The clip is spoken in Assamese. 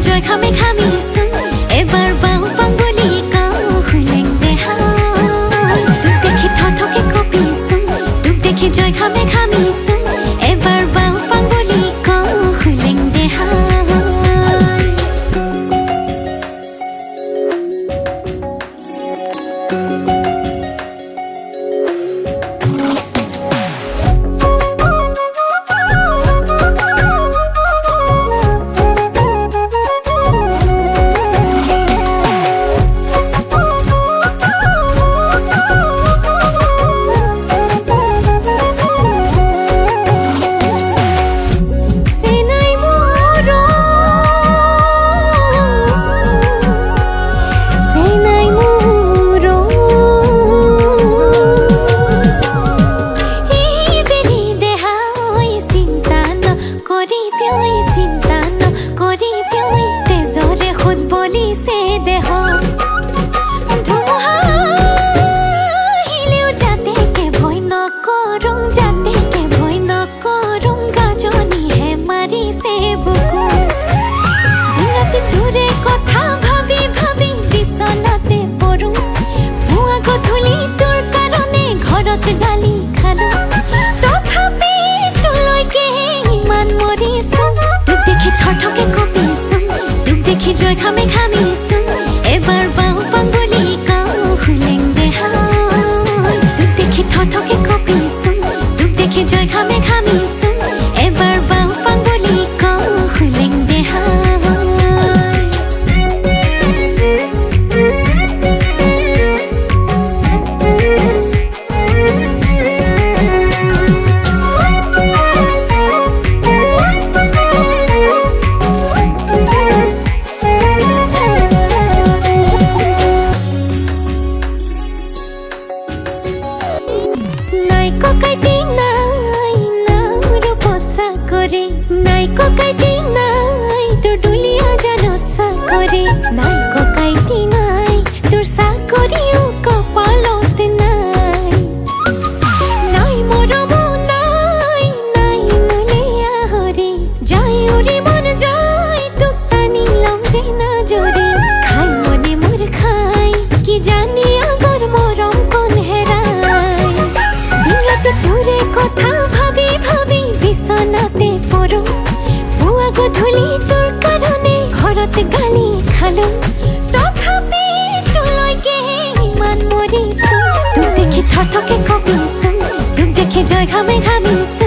জয় খামে খামিছোন এবাৰ বাও পাঙ্গুলি কাও খুলেং দেহাই তোক দেখি থথকে কঁপিছোন তোক দেখি জয় খামে খামিছোন এবাৰ বাও পাঙ্গুলি কাও খুলেং দেহাই জয় খামে খামিছোন এবাৰ বাও পাঙ্গুলি কাও খুলেং দেহাই তোক দেখি থথকে কঁপিছোন তোক দেখি জয় খামে খামিছোন এবাৰ বাও পাঙ্গুলি কাও খুলেং দেহাই নাই ককাইতি নাই তোর দুলিয়া জানত চাকরি নাই ককাইতি নাই তোর চাকরিও কপালত নাই নাই মৰম নাই নাই মুলিয়া হৰি যাই উৰি মন যায় তোক টানি লম যে নজৰি খাই মনে মোৰ খাই কি জানি আগৰ মৰম কোন হেৰাই দিনত তোৰে কথা ভাবি ভাবি বিছনাতে পৰো গধূলি তোৰ কাৰণে ঘৰত গালি খালো তথাপি তোলৈকে ইমান মৰিছো তোক দেখি থথকে কঁপিছোন তোক দেখি জয় খামে খামিছোন